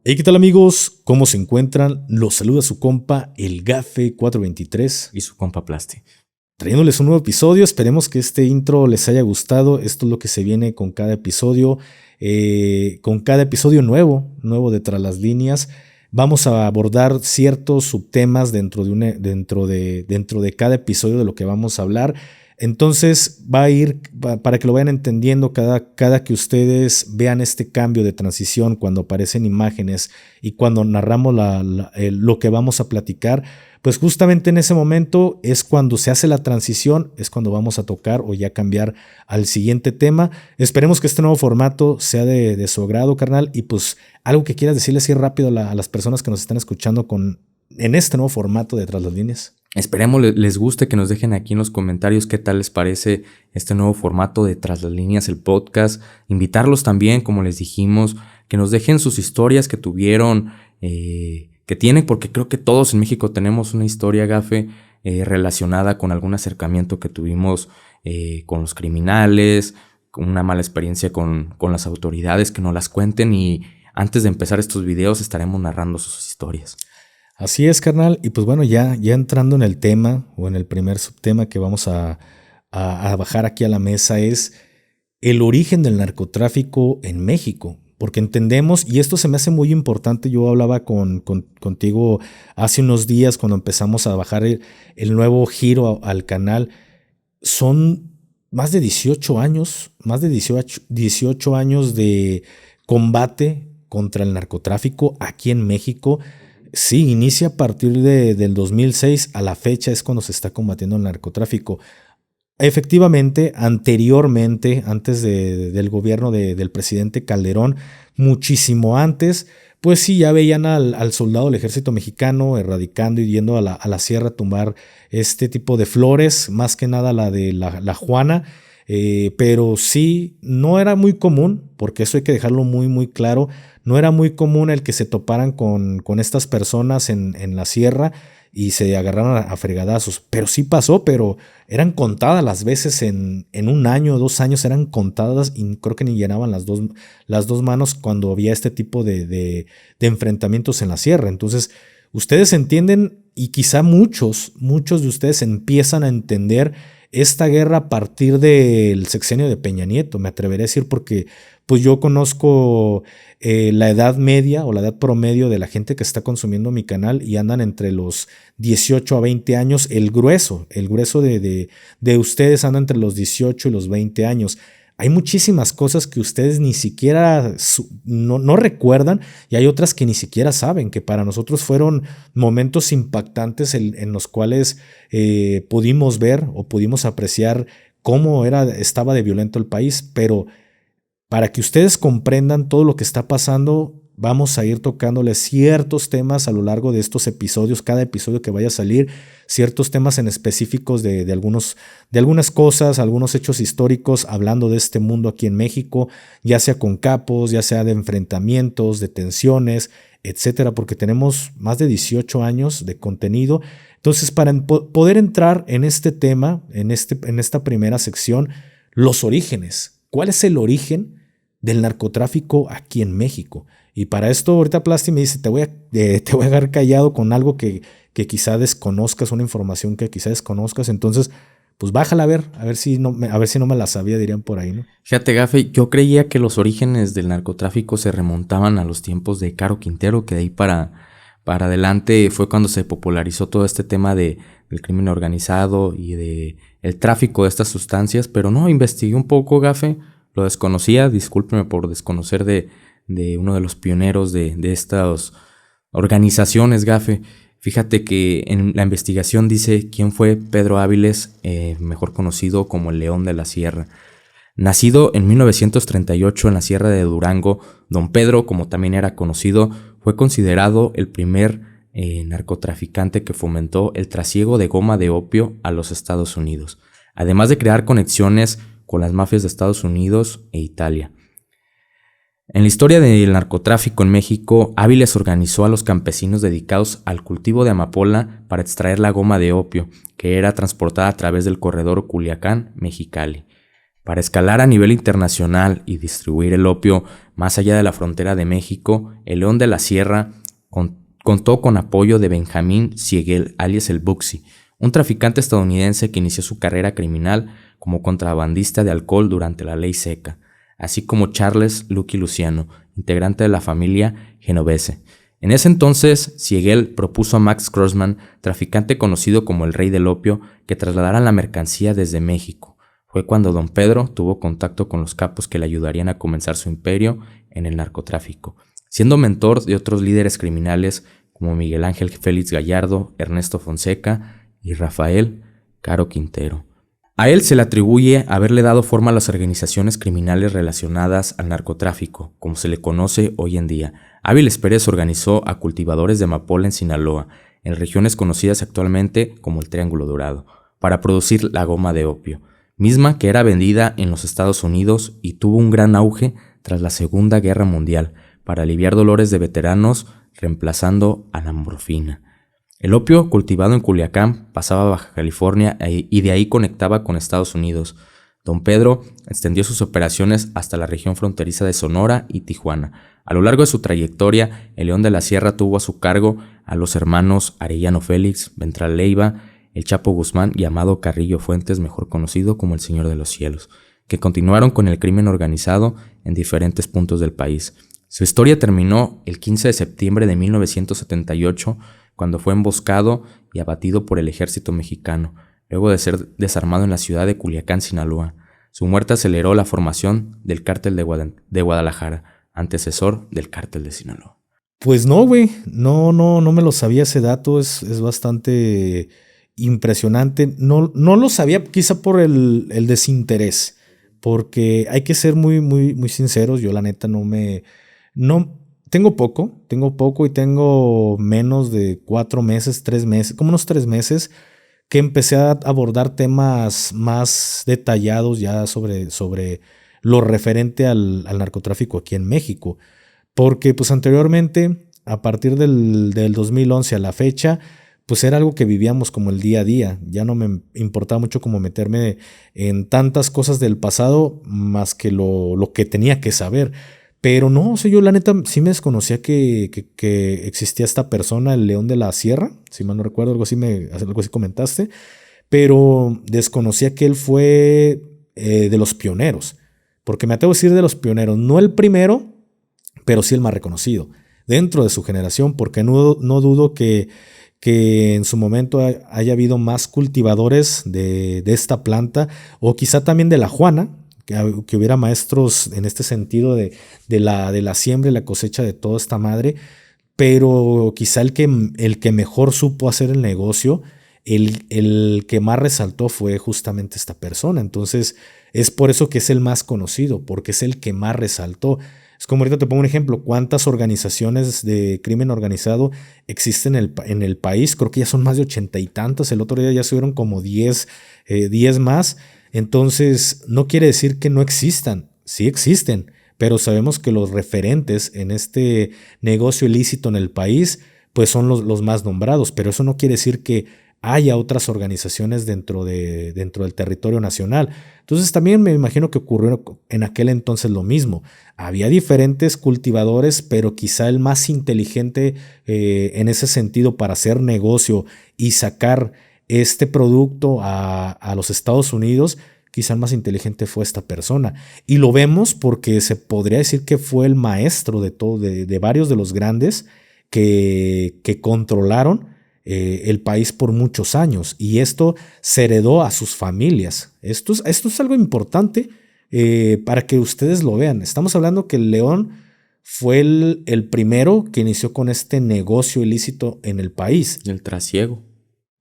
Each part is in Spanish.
Hey, ¿qué tal amigos? ¿Cómo se encuentran? Los saluda su compa, el Gafe 423 y su compa Plasti. Trayéndoles un nuevo episodio. Esperemos que este intro les haya gustado. Esto es lo que se viene con cada episodio. Con cada episodio nuevo de Tras las Líneas. Vamos a abordar ciertos subtemas dentro de cada episodio de lo que vamos a hablar. Entonces va a ir, para que lo vayan entendiendo, cada que ustedes vean este cambio de transición, cuando aparecen imágenes y cuando narramos lo que vamos a platicar, pues justamente en ese momento es cuando se hace la transición, es cuando vamos a tocar o ya cambiar al siguiente tema. Esperemos que este nuevo formato sea de su agrado, carnal, y pues algo que quieras decirle así rápido a las personas que nos están escuchando en este nuevo formato de Tras las Líneas. Esperemos les guste, que nos dejen aquí en los comentarios qué tal les parece este nuevo formato de Tras las Líneas, el podcast. Invitarlos también, como les dijimos, que nos dejen sus historias que tuvieron, que tienen, porque creo que todos en México tenemos una historia, Gafe, relacionada con algún acercamiento que tuvimos con los criminales, con una mala experiencia con las autoridades, que nos las cuenten, y antes de empezar estos videos estaremos narrando sus historias. Así es, carnal. Y pues bueno, ya entrando en el tema o en el primer subtema que vamos a bajar aquí a la mesa es el origen del narcotráfico en México. Porque entendemos, y esto se me hace muy importante, yo hablaba contigo hace unos días cuando empezamos a bajar el nuevo giro al canal. Son más de 18 años de combate contra el narcotráfico aquí en México. Sí, inicia a partir del 2006, a la fecha es cuando se está combatiendo el narcotráfico. Efectivamente, anteriormente, antes del gobierno del presidente Calderón, muchísimo antes, pues sí, ya veían al soldado del ejército mexicano erradicando y yendo a la sierra a tumbar este tipo de flores, más que nada la de la Juana. Pero sí, no era muy común, porque eso hay que dejarlo muy, muy claro. No era muy común el que se toparan con estas personas en la sierra y se agarraran a fregadazos. Pero sí pasó, pero eran contadas las veces en un año o 2 años, eran contadas y creo que ni llenaban las dos manos cuando había este tipo de enfrentamientos en la sierra. Entonces, ustedes entienden, y quizá muchos de ustedes empiezan a entender esta guerra a partir del sexenio de Peña Nieto, me atreveré a decir, porque pues yo conozco la edad media o la edad promedio de la gente que está consumiendo mi canal y andan entre los 18 a 20 años. El grueso de ustedes anda entre los 18 y los 20 años. Hay muchísimas cosas que ustedes ni siquiera no recuerdan, y hay otras que ni siquiera saben, que para nosotros fueron momentos impactantes en los cuales pudimos ver o pudimos apreciar cómo estaba de violento el país. Pero para que ustedes comprendan todo lo que está pasando, vamos a ir tocándoles ciertos temas a lo largo de estos episodios, cada episodio que vaya a salir, ciertos temas en específicos de algunas cosas, algunos hechos históricos, hablando de este mundo aquí en México, ya sea con capos, ya sea de enfrentamientos, de tensiones, etcétera, porque tenemos más de 18 años de contenido. Entonces, para poder entrar en este tema, en esta primera sección, los orígenes. ¿Cuál es el origen del narcotráfico aquí en México? Y para esto ahorita Plasti me dice, te voy a dejar callado con algo que quizá desconozcas, una información que quizá desconozcas. Entonces, pues bájala a ver si no me la sabía, dirían por ahí, ¿no? Fíjate, Gafe, yo creía que los orígenes del narcotráfico se remontaban a los tiempos de Caro Quintero, que de ahí para adelante fue cuando se popularizó todo este tema del crimen organizado y de el tráfico de estas sustancias. Pero no, investigué un poco, Gafe, lo desconocía, discúlpeme por desconocer de uno de los pioneros de estas organizaciones, Gafe. Fíjate que en la investigación dice quién fue Pedro Áviles, mejor conocido como el León de la Sierra. Nacido en 1938 en la Sierra de Durango, don Pedro, como también era conocido, fue considerado el primer narcotraficante que fomentó el trasiego de goma de opio a los Estados Unidos, además de crear conexiones con las mafias de Estados Unidos e Italia. En la historia del narcotráfico en México, Áviles organizó a los campesinos dedicados al cultivo de amapola para extraer la goma de opio, que era transportada a través del corredor Culiacán-Mexicali. Para escalar a nivel internacional y distribuir el opio más allá de la frontera de México, el León de la Sierra contó con apoyo de Benjamín Siegel, alias el Bugsy, un traficante estadounidense que inició su carrera criminal como contrabandista de alcohol durante la Ley Seca, así como Charles Lucky Luciano, integrante de la familia Genovese. En ese entonces, Siegel propuso a Max Grossman, traficante conocido como el Rey del Opio, que trasladaran la mercancía desde México. Fue cuando Don Pedro tuvo contacto con los capos que le ayudarían a comenzar su imperio en el narcotráfico, siendo mentor de otros líderes criminales como Miguel Ángel Félix Gallardo, Ernesto Fonseca y Rafael Caro Quintero. A él se le atribuye haberle dado forma a las organizaciones criminales relacionadas al narcotráfico, como se le conoce hoy en día. Áviles Pérez organizó a cultivadores de amapola en Sinaloa, en regiones conocidas actualmente como el Triángulo Dorado, para producir la goma de opio, misma que era vendida en los Estados Unidos y tuvo un gran auge tras la Segunda Guerra Mundial, para aliviar dolores de veteranos, reemplazando a la morfina. El opio cultivado en Culiacán pasaba a Baja California y de ahí conectaba con Estados Unidos. Don Pedro extendió sus operaciones hasta la región fronteriza de Sonora y Tijuana. A lo largo de su trayectoria, el León de la Sierra tuvo a su cargo a los hermanos Arellano Félix, Ventral Leiva, el Chapo Guzmán y Amado Carrillo Fuentes, mejor conocido como el Señor de los Cielos, que continuaron con el crimen organizado en diferentes puntos del país. Su historia terminó el 15 de septiembre de 1978, cuando fue emboscado y abatido por el ejército mexicano, luego de ser desarmado en la ciudad de Culiacán, Sinaloa. Su muerte aceleró la formación del Cártel de Guadalajara, antecesor del Cártel de Sinaloa. Pues no, güey, no me lo sabía ese dato, es bastante impresionante. No lo sabía quizá por el desinterés, porque hay que ser muy sinceros. Yo la neta tengo poco y tengo menos de 4 meses, 3 meses, como unos 3 meses que empecé a abordar temas más detallados ya sobre lo referente al narcotráfico aquí en México. Porque pues anteriormente, a partir del 2011 a la fecha, pues era algo que vivíamos como el día a día. Ya no me importaba mucho como meterme en tantas cosas del pasado más que lo que tenía que saber. Pero no, o sea, yo la neta sí me desconocía que existía esta persona, el León de la Sierra, si mal no recuerdo, algo así comentaste, pero desconocía que él fue de los pioneros, porque me atrevo a decir de los pioneros, no el primero, pero sí el más reconocido dentro de su generación, porque no dudo que en su momento haya habido más cultivadores de esta planta, o quizá también de la Juana, que hubiera maestros en este sentido de la siembra y la cosecha de toda esta madre, pero quizá el que mejor supo hacer el negocio, el que más resaltó fue justamente esta persona. Entonces es por eso que es el más conocido, porque es el que más resaltó. Es como ahorita te pongo un ejemplo, ¿cuántas organizaciones de crimen organizado existen en el país? Creo que ya son más de 80 y tantas, el otro día ya subieron como 10 más. Entonces, no quiere decir que no existan, sí existen, pero sabemos que los referentes en este negocio ilícito en el país, pues son los más nombrados, pero eso no quiere decir que haya otras organizaciones dentro del territorio nacional. Entonces, también me imagino que ocurrió en aquel entonces lo mismo. Había diferentes cultivadores, pero quizá el más inteligente en ese sentido para hacer negocio y sacar este producto a los Estados Unidos, quizá el más inteligente fue esta persona. Y lo vemos porque se podría decir que fue el maestro de varios de los grandes que controlaron el país por muchos años. Y esto se heredó a sus familias. Esto es algo importante para que ustedes lo vean. Estamos hablando que el León fue el primero que inició con este negocio ilícito en el país. El trasiego.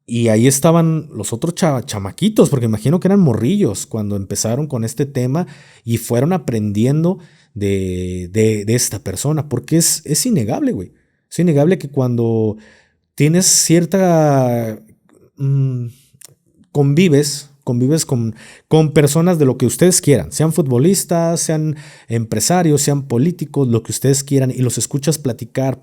Y ahí estaban los otros chamaquitos, porque imagino que eran morrillos cuando empezaron con este tema y fueron aprendiendo de esta persona, porque es innegable, güey. Es innegable que cuando tienes cierta... convives con personas de lo que ustedes quieran, sean futbolistas, sean empresarios, sean políticos, lo que ustedes quieran, y los escuchas platicar,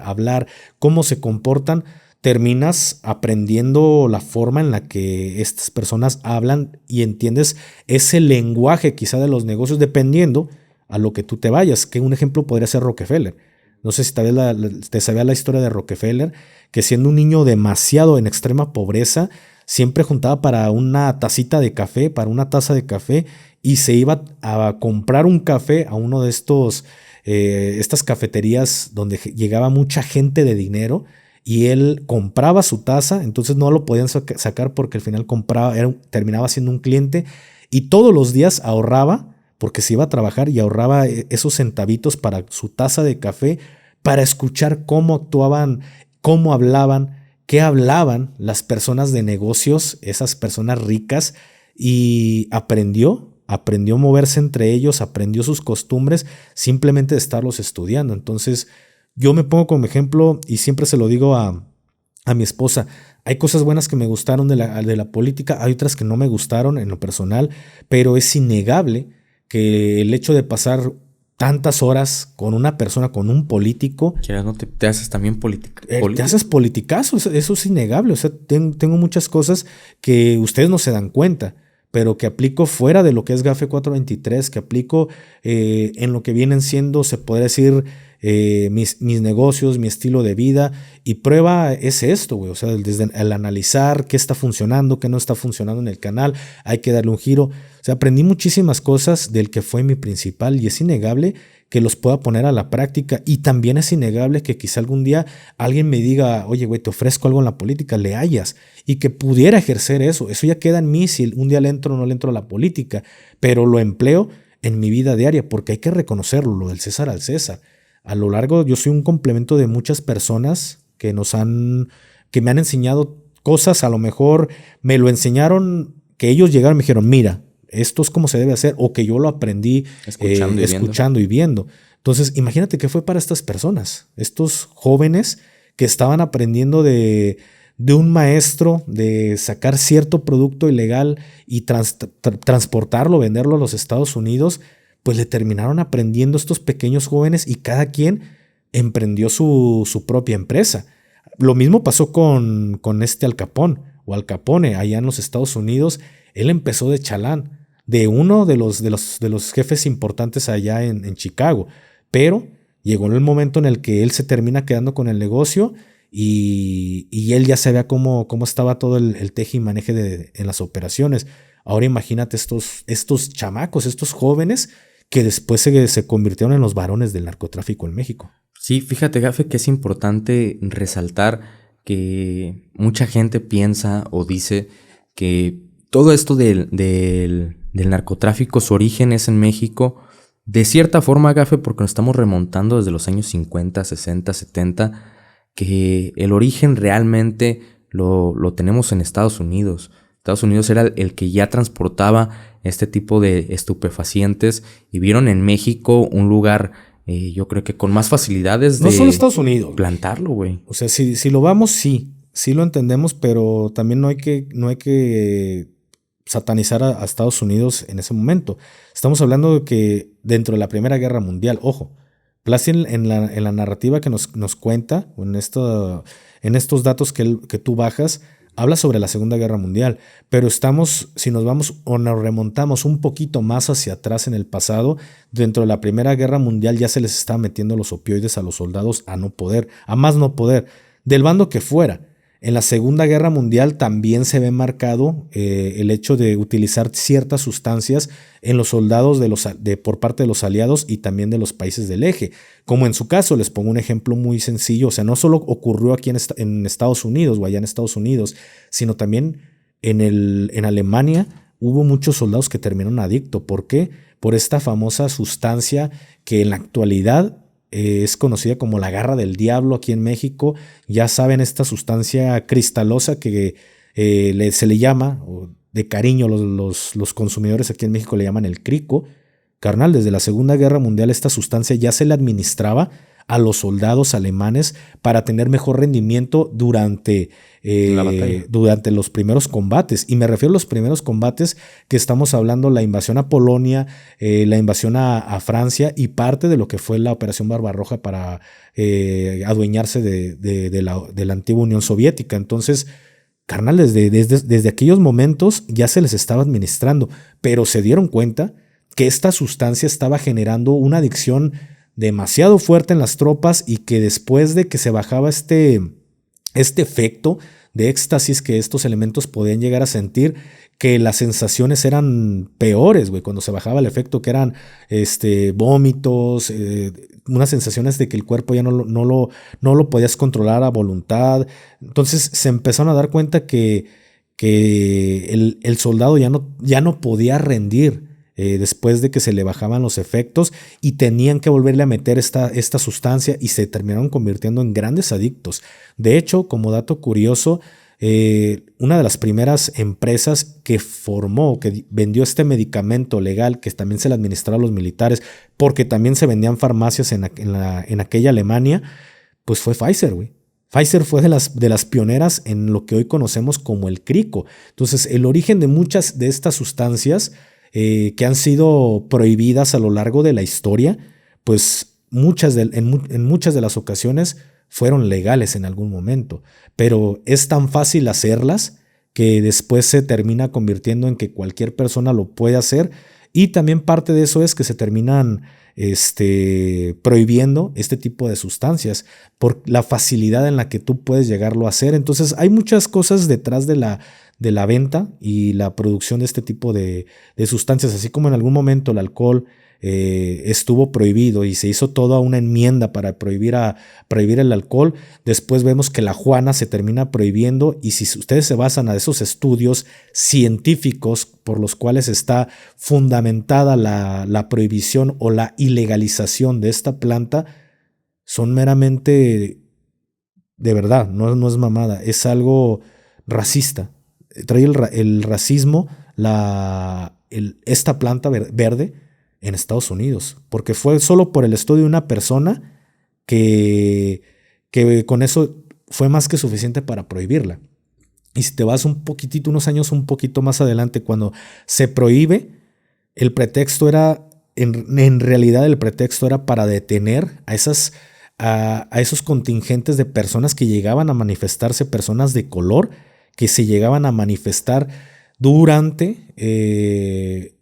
hablar, cómo se comportan, terminas aprendiendo la forma en la que estas personas hablan y entiendes ese lenguaje quizá de los negocios, dependiendo a lo que tú te vayas, que un ejemplo podría ser Rockefeller. No sé si te sabías la historia de Rockefeller, que siendo un niño demasiado en extrema pobreza, siempre juntaba para una tacita de café, para una taza de café, y se iba a comprar un café a uno de estas cafeterías donde llegaba mucha gente de dinero, y él compraba su taza, entonces no lo podían sacar porque al final terminaba siendo un cliente, y todos los días ahorraba, porque se iba a trabajar y ahorraba esos centavitos para su taza de café, para escuchar cómo actuaban, cómo hablaban, qué hablaban las personas de negocios, esas personas ricas, y aprendió a moverse entre ellos, aprendió sus costumbres simplemente de estarlos estudiando. Entonces yo me pongo como ejemplo y siempre se lo digo a mi esposa. Hay cosas buenas que me gustaron de la política, hay otras que no me gustaron en lo personal, pero es innegable que el hecho de pasar tantas horas con una persona, con un político, ya no te haces también te haces politicazo, eso es innegable. O sea, tengo muchas cosas que ustedes no se dan cuenta, pero que aplico fuera de lo que es GAFE 423, que aplico en lo que vienen siendo, se podría decir, mis negocios, mi estilo de vida, y prueba es esto, güey. O sea, desde el analizar qué está funcionando, qué no está funcionando en el canal, hay que darle un giro. O sea, aprendí muchísimas cosas del que fue mi principal, y es innegable que los pueda poner a la práctica, y también es innegable que quizá algún día alguien me diga, oye, güey, te ofrezco algo en la política, le hayas, y que pudiera ejercer eso ya queda en mí si un día le entro o no le entro a la política, pero lo empleo en mi vida diaria, porque hay que reconocerlo, lo del César al César. A lo largo, yo soy un complemento de muchas personas que me han enseñado cosas, a lo mejor me lo enseñaron, que ellos llegaron y me dijeron, mira, esto es como se debe hacer, o que yo lo aprendí escuchando y viendo. Entonces, imagínate qué fue para estas personas, estos jóvenes que estaban aprendiendo de un maestro, de sacar cierto producto ilegal y transportarlo, venderlo a los Estados Unidos, pues le terminaron aprendiendo estos pequeños jóvenes, y cada quien emprendió su propia empresa. Lo mismo pasó con Al Capone, allá en los Estados Unidos. Él empezó de chalán, de uno de los jefes importantes allá en Chicago, pero llegó el momento en el que él se termina quedando con el negocio, y él ya sabía cómo estaba todo el teje y maneje en las operaciones. Ahora imagínate estos chamacos, estos jóvenes que después se convirtieron en los varones del narcotráfico en México. Sí, fíjate, Gafe, que es importante resaltar que mucha gente piensa o dice que todo esto del narcotráfico, su origen es en México. De cierta forma, Gafe, porque nos estamos remontando desde los años 50, 60, 70, que el origen realmente lo tenemos en Estados Unidos. Estados Unidos era el que ya transportaba este tipo de estupefacientes, y vieron en México un lugar, yo creo que con más facilidades no solo Estados Unidos, plantarlo, güey. O sea, si lo vamos, sí lo entendemos, pero también no hay que satanizar a Estados Unidos en ese momento. Estamos hablando de que dentro de la Primera Guerra Mundial, ojo, Plassi en la narrativa que nos cuenta, o en estos datos que tú bajas, habla sobre la Segunda Guerra Mundial, pero si nos vamos o nos remontamos un poquito más hacia atrás en el pasado, dentro de la Primera Guerra Mundial ya se les estaba metiendo los opioides a los soldados a más no poder, del bando que fuera. En la Segunda Guerra Mundial también se ve marcado el hecho de utilizar ciertas sustancias en los soldados por parte de los aliados y también de los países del eje. Como en su caso, les pongo un ejemplo muy sencillo. O sea, no solo ocurrió aquí en Estados Unidos o allá en Estados Unidos, sino también en Alemania hubo muchos soldados que terminaron adictos. ¿Por qué? Por esta famosa sustancia que en la actualidad es conocida como la garra del diablo aquí en México. Ya saben, esta sustancia cristalosa que se le llama, o de cariño los consumidores aquí en México le llaman el crico. Carnal, desde la Segunda Guerra Mundial esta sustancia ya se le administraba a los soldados alemanes para tener mejor rendimiento durante los primeros combates. Y me refiero a los primeros combates que estamos hablando, la invasión a Polonia, la invasión a Francia y parte de lo que fue la Operación Barbarroja para adueñarse de la antigua Unión Soviética. Entonces, carnal, desde aquellos momentos ya se les estaba administrando, pero se dieron cuenta que esta sustancia estaba generando una adicción demasiado fuerte en las tropas y que después de que se bajaba este efecto de éxtasis que estos elementos podían llegar a sentir, que las sensaciones eran peores, güey, cuando se bajaba el efecto, que eran vómitos, unas sensaciones de que el cuerpo ya no lo podías controlar a voluntad. Entonces se empezaron a dar cuenta que el soldado ya no podía rendir después de que se le bajaban los efectos y tenían que volverle a meter esta sustancia y se terminaron convirtiendo en grandes adictos. De hecho, como dato curioso, una de las primeras empresas que vendió este medicamento legal, que también se le administraba a los militares, porque también se vendían farmacias en aquella Alemania, pues fue Pfizer, güey. Pfizer fue de las pioneras en lo que hoy conocemos como el crico. Entonces, el origen de muchas de estas sustancias que han sido prohibidas a lo largo de la historia, pues en muchas de las ocasiones fueron legales en algún momento, pero es tan fácil hacerlas que después se termina convirtiendo en que cualquier persona lo puede hacer, y también parte de eso es que se terminan prohibiendo este tipo de sustancias por la facilidad en la que tú puedes llegarlo a hacer. Entonces hay muchas cosas detrás de la venta y la producción de este tipo de sustancias, así como en algún momento el alcohol estuvo prohibido y se hizo toda una enmienda para prohibir el alcohol. Después vemos que la Juana se termina prohibiendo, y si ustedes se basan a esos estudios científicos por los cuales está fundamentada la prohibición o la ilegalización de esta planta, son meramente, de verdad, no es mamada, es algo racista. Trae el racismo esta planta verde en Estados Unidos, porque fue solo por el estudio de una persona que con eso fue más que suficiente para prohibirla. Y si te vas unos años un poquito más adelante, cuando se prohíbe, el pretexto era, en realidad el pretexto era para detener a esos contingentes de personas que llegaban a manifestarse, personas de color, que se llegaban a manifestar durante el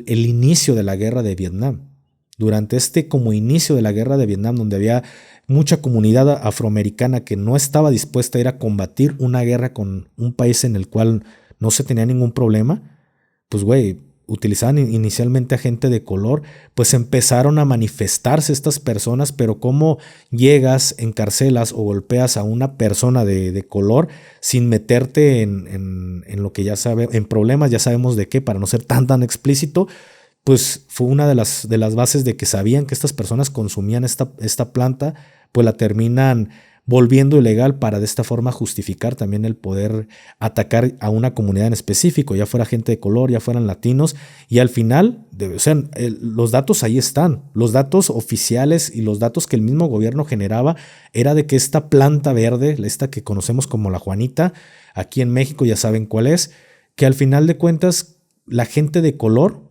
inicio de la guerra de Vietnam. Durante como inicio de la guerra de Vietnam, donde había mucha comunidad afroamericana que no estaba dispuesta a ir a combatir una guerra con un país en el cual no se tenía ningún problema, pues güey, utilizaban inicialmente a gente de color, pues empezaron a manifestarse estas personas, pero cómo llegas, encarcelas o golpeas a una persona de color sin meterte en lo que en problemas, ya sabemos de qué, para no ser tan explícito, pues fue una de las bases de que sabían que estas personas consumían esta planta, pues la terminan volviendo ilegal para de esta forma justificar también el poder atacar a una comunidad en específico, ya fuera gente de color, ya fueran latinos, y al final, los datos ahí están, los datos oficiales y los datos que el mismo gobierno generaba era de que esta planta verde, esta que conocemos como la Juanita, aquí en México ya saben cuál es, que al final de cuentas la gente de color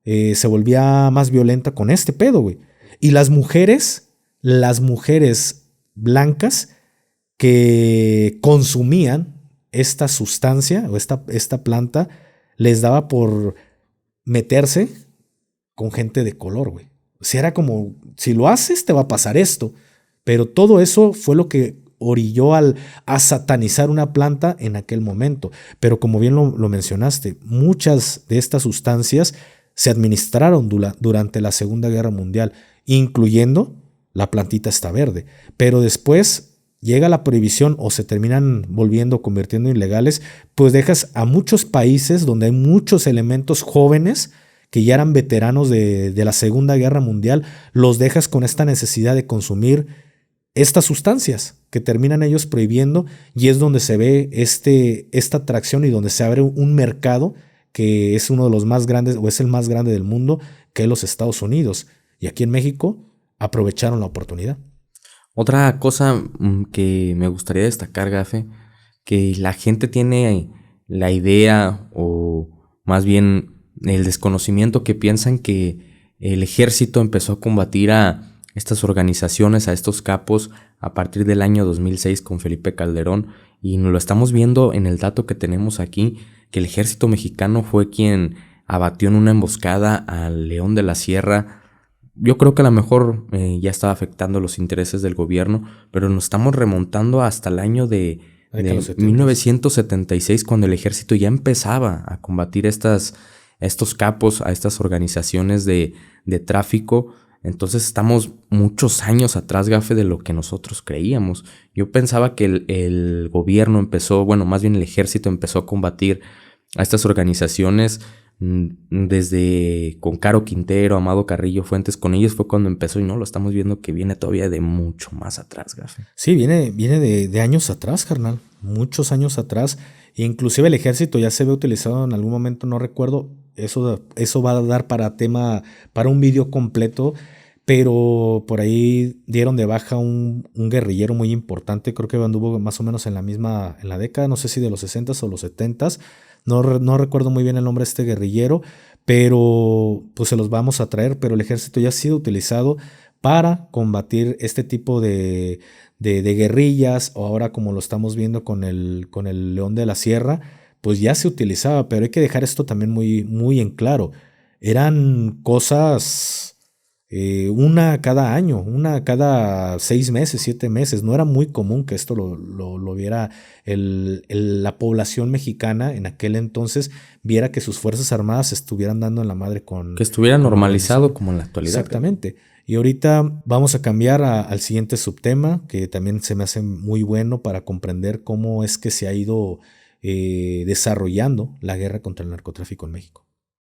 se volvía más violenta con este pedo, güey. Y las mujeres blancas que consumían esta sustancia o esta planta, les daba por meterse con gente de color, güey. O sea, era como, si lo haces te va a pasar esto. Pero todo eso fue lo que orilló a satanizar una planta en aquel momento. Pero como bien lo mencionaste, muchas de estas sustancias se administraron durante la Segunda Guerra Mundial, incluyendo la plantita esta verde. Pero después llega la prohibición o se terminan convirtiendo ilegales, pues dejas a muchos países donde hay muchos elementos jóvenes que ya eran veteranos de la Segunda Guerra Mundial, los dejas con esta necesidad de consumir estas sustancias que terminan ellos prohibiendo, y es donde se ve esta atracción y donde se abre un mercado que es uno de los más grandes o es el más grande del mundo, que es los Estados Unidos. Y aquí en México aprovecharon la oportunidad. Otra cosa que me gustaría destacar, Gafe, que la gente tiene la idea o más bien el desconocimiento que piensan que el ejército empezó a combatir a estas organizaciones, a estos capos a partir del año 2006 con Felipe Calderón, y nos lo estamos viendo en el dato que tenemos aquí, que el ejército mexicano fue quien abatió en una emboscada al león de la sierra. Yo creo que a lo mejor ya estaba afectando los intereses del gobierno, pero nos estamos remontando hasta el año de 1976, cuando el ejército ya empezaba a combatir a estos capos, a estas organizaciones de tráfico. Entonces estamos muchos años atrás, Gafe, de lo que nosotros creíamos. Yo pensaba que el gobierno empezó, bueno, más bien el ejército empezó a combatir a estas organizaciones desde con Caro Quintero, Amado Carrillo Fuentes. Con ellos fue cuando empezó, y no, lo estamos viendo que viene todavía de mucho más atrás, Gafe. Sí, viene de años atrás, carnal, muchos años atrás. Inclusive el ejército ya se ve utilizado en algún momento, no recuerdo, eso va a dar para un video completo, pero por ahí dieron de baja un guerrillero muy importante, creo que anduvo más o menos en la década, no sé si de los 60s o los 70s, no recuerdo muy bien el nombre de este guerrillero, pero pues se los vamos a traer, pero el ejército ya ha sido utilizado para combatir este tipo de guerrillas, o ahora como lo estamos viendo con el León de la Sierra, pues ya se utilizaba, pero hay que dejar esto también muy, muy en claro. Eran cosas, una cada año, una cada 6 meses, 7 meses. No era muy común que esto lo viera la población mexicana en aquel entonces, viera que sus Fuerzas Armadas estuvieran dando en la madre que estuviera normalizado como en la actualidad. Exactamente. Y ahorita vamos a cambiar al siguiente subtema, que también se me hace muy bueno para comprender cómo es que se ha ido desarrollando la guerra contra el narcotráfico en México.